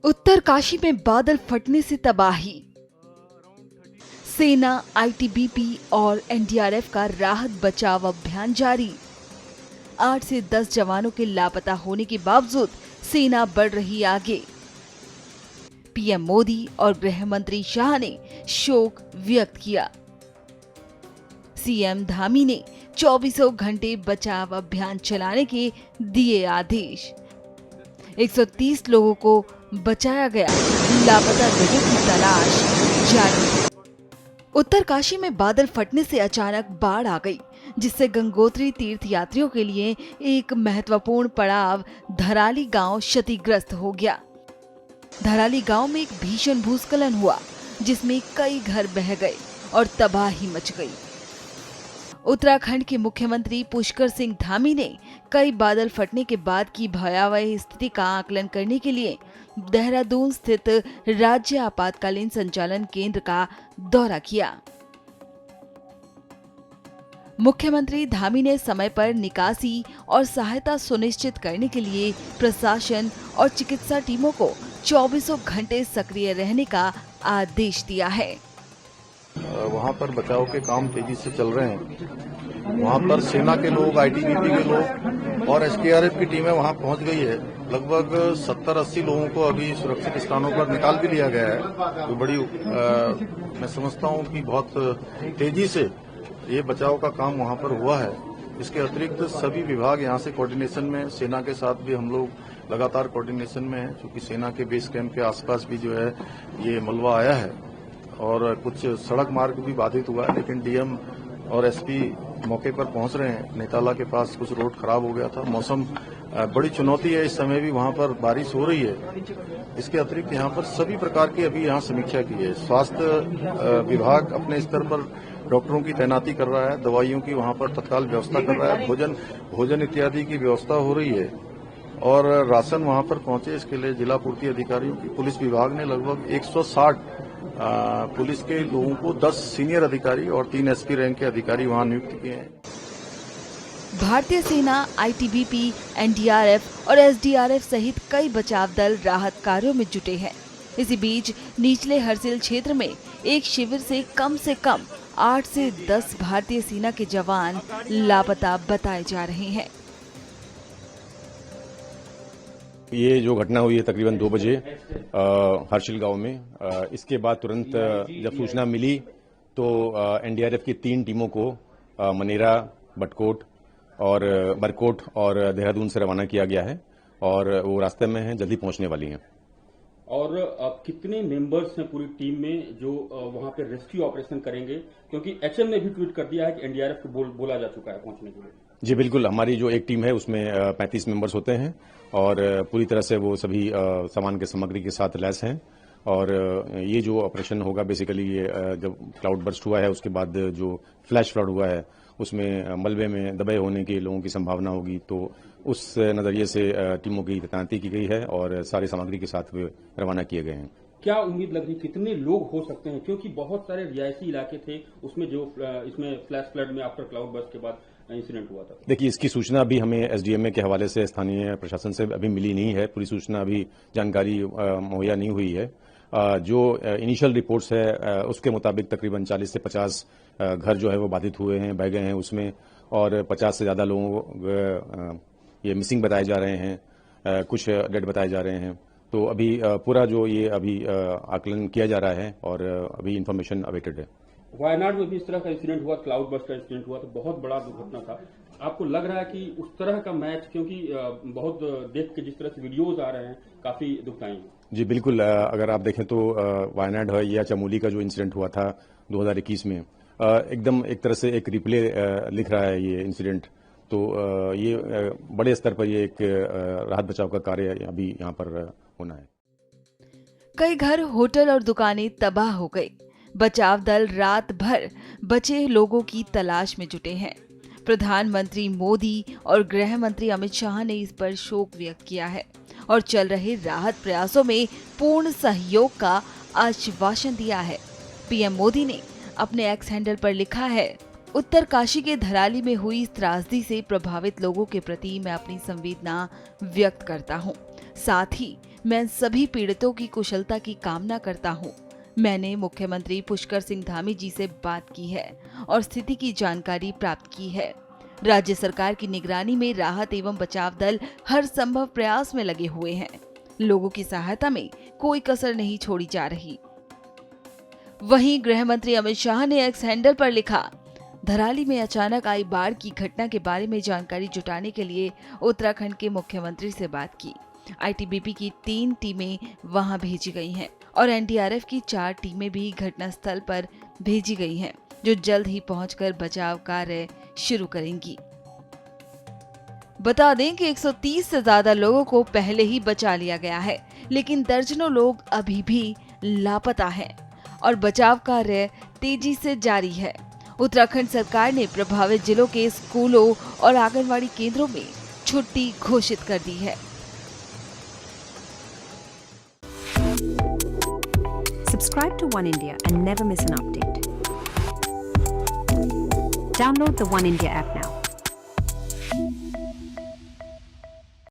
उत्तरकाशी में बादल फटने से तबाही। सेना, आईटीबीपी और एनडीआरएफ का राहत बचाव अभियान जारी। 8 से 10 जवानों के लापता होने के बावजूद सेना बढ़ रही आगे। पीएम मोदी और गृह मंत्री शाह ने शोक व्यक्त किया। सीएम धामी ने 24 घंटे बचाव अभियान चलाने के दिए आदेश। 130 लोगों को बचाया गया, लापता लोगों की तलाश जारी। उत्तरकाशी में बादल फटने से अचानक बाढ़ आ गई, जिससे गंगोत्री तीर्थ यात्रियों के लिए एक महत्वपूर्ण पड़ाव धराली गांव क्षतिग्रस्त हो गया। धराली गांव में एक भीषण भूस्खलन हुआ, जिसमें कई घर बह गए और तबाही मच गई। उत्तराखंड के मुख्यमंत्री पुष्कर सिंह धामी ने कई बादल फटने के बाद की भयावह स्थिति का आकलन करने के लिए देहरादून स्थित राज्य आपातकालीन संचालन केंद्र का दौरा किया। मुख्यमंत्री धामी ने समय पर निकासी और सहायता सुनिश्चित करने के लिए प्रशासन और चिकित्सा टीमों को 24 घंटे सक्रिय रहने का आदेश दिया है। वहाँ पर बचाव के काम तेजी से चल रहे हैं। वहाँ पर सेना के लोग, आईटीबीपी के लोग और एसडीआरएफ की टीमें वहाँ पहुँच गई है। लगभग 70-80 लोगों को अभी सुरक्षित स्थानों पर निकाल भी लिया गया है। तो बड़ी मैं समझता हूँ कि बहुत तेजी से ये बचाव का काम वहाँ पर हुआ है। इसके अतिरिक्त सभी विभाग यहाँ से कोऑर्डिनेशन में, सेना के साथ भी हम लोग लगातार कोऑर्डिनेशन में हैं, क्योंकि सेना के बेस कैंप के आसपास भी जो है ये मलबा आया है और कुछ सड़क मार्ग भी बाधित हुआ है। लेकिन डीएम और एसपी मौके पर पहुंच रहे हैं। नेताला के पास कुछ रोड खराब हो गया था। मौसम बड़ी चुनौती है, इस समय भी वहां पर बारिश हो रही है। इसके अतिरिक्त यहाँ पर सभी प्रकार की अभी यहाँ समीक्षा की है। स्वास्थ्य विभाग अपने स्तर पर डॉक्टरों की तैनाती कर रहा है, दवाइयों की वहां पर तत्काल व्यवस्था कर रहा है, भोजन इत्यादि की व्यवस्था हो रही है और राशन वहां पर पहुंचे इसके लिए जिला पूर्ति अधिकारियों की, पुलिस विभाग ने लगभग 160 पुलिस के लोगों को 10 सीनियर अधिकारी और 3 एसपी रैंक के अधिकारी वहां नियुक्त किए हैं। भारतीय सेना, आईटीबीपी, एनडीआरएफ और एसडीआरएफ सहित कई बचाव दल राहत कार्यों में जुटे हैं। इसी बीच निचले हरसिल क्षेत्र में एक शिविर से कम 8 से 10 भारतीय सेना के जवान लापता बताए जा रहे हैं। ये जो घटना हुई है तकरीबन 2 बजे हर्षिल गांव में, इसके बाद तुरंत जब सूचना मिली तो एनडीआरएफ की 3 टीमों को मनेरा, बटकोट और बरकोट और देहरादून से रवाना किया गया है और वो रास्ते में हैं, जल्दी पहुंचने वाली हैं। और अब कितने मेंबर्स हैं पूरी टीम में जो वहां पे रेस्क्यू ऑपरेशन करेंगे, क्योंकि एचएम ने भी ट्वीट कर दिया है कि एनडीआरएफ को बोला जा चुका है पहुंचने के लिए। जी बिल्कुल, हमारी जो एक टीम है उसमें 35 मेंबर्स होते हैं और पूरी तरह से वो सभी सामान के सामग्री के साथ लैस हैं और ये जो ऑपरेशन होगा बेसिकली ये जब क्लाउड बर्स्ट हुआ है उसके बाद जो फ्लैश फ्लड हुआ है उसमें मलबे में दबे होने के लोगों की संभावना होगी, तो उस नजरिए से टीमों की तैनाती की गई है और सारी सामग्री के साथ वे रवाना किए गए हैं। क्या उम्मीद लग रही, कितने लोग हो सकते हैं, क्योंकि बहुत सारे रिहायशी इलाके थे उसमें जो इसमें फ्लैश फ्लड में आफ्टर क्लाउड बर्स्ट के बाद इंसिडेंट हुआ था? देखिए, इसकी सूचना अभी हमें एसडीएमए के हवाले से स्थानीय प्रशासन से अभी मिली नहीं है। पूरी सूचना अभी जानकारी मुहैया नहीं हुई है। जो इनिशियल रिपोर्ट्स है उसके मुताबिक तकरीबन 40 से 50 घर जो है वो बाधित हुए हैं, बह गए हैं उसमें और 50 से ज्यादा लोगों ये मिसिंग बताए जा रहे हैं, कुछ डेड बताए जा रहे हैं। तो अभी पूरा जो ये अभी आकलन किया जा रहा है और अभी इंफॉर्मेशन अवेटेड है। वायनाड में भी इस तरह का इंसिडेंट हुआ, क्लाउड बर्स्ट का इंसिडेंट हुआ, तो बहुत बड़ा दुर्घटना था। आपको लग रहा है कि उस तरह का मैच, क्योंकि बहुत देख के जिस तरह से वीडियोज आ रहे हैं काफी दुखदायी है। जी बिल्कुल, अगर आप देखें तो वायनाड है या चमोली का जो इंसिडेंट हुआ था 2021 में, एकदम एक तरह से एक रिप्ले लिख रहा है ये इंसिडेंट। तो ये बड़े स्तर पर ये एक राहत बचाव का कार्य अभी यहाँ पर होना है। कई घर, होटल और दुकानें तबाह हो गई। बचाव दल रात भर बचे लोगों की तलाश में जुटे हैं। प्रधानमंत्री मोदी और गृह मंत्री अमित शाह ने इस पर शोक व्यक्त किया है और चल रहे राहत प्रयासों में पूर्ण सहयोग का आश्वासन दिया है। पीएम मोदी ने अपने एक्स हैंडल पर लिखा है, उत्तरकाशी के धराली में हुई इस त्रासदी से प्रभावित लोगों के प्रति मैं अपनी संवेदना व्यक्त करता हूं। साथ ही मैं सभी पीड़ितों की कुशलता की कामना करता हूँ। मैंने मुख्यमंत्री पुष्कर सिंह धामी जी से बात की है और स्थिति की जानकारी प्राप्त की है। राज्य सरकार की निगरानी में राहत एवं बचाव दल हर संभव प्रयास में लगे हुए हैं। लोगों की सहायता में कोई कसर नहीं छोड़ी जा रही। वहीं गृह मंत्री अमित शाह ने एक्स हैंडल पर लिखा, धराली में अचानक आई बाढ़ की घटना के बारे में जानकारी जुटाने के लिए उत्तराखंड के मुख्यमंत्री से बात की। आईटीबीपी की 3 टीमें वहां भेजी गई हैं और एनडीआरएफ की 4 टीमें भी घटनास्थल पर भेजी गई हैं, जो जल्द ही पहुंचकर बचाव कार्य शुरू करेंगी। बता दें कि 130 से ज्यादा लोगों को पहले ही बचा लिया गया है, लेकिन दर्जनों लोग अभी भी लापता हैं और बचाव कार्य तेजी से जारी है। उत्तराखंड सरकार ने प्रभावित जिलों के स्कूलों और आंगनवाड़ी केंद्रों में छुट्टी घोषित कर दी है। Subscribe to One India and never miss an update. Download the One India app now.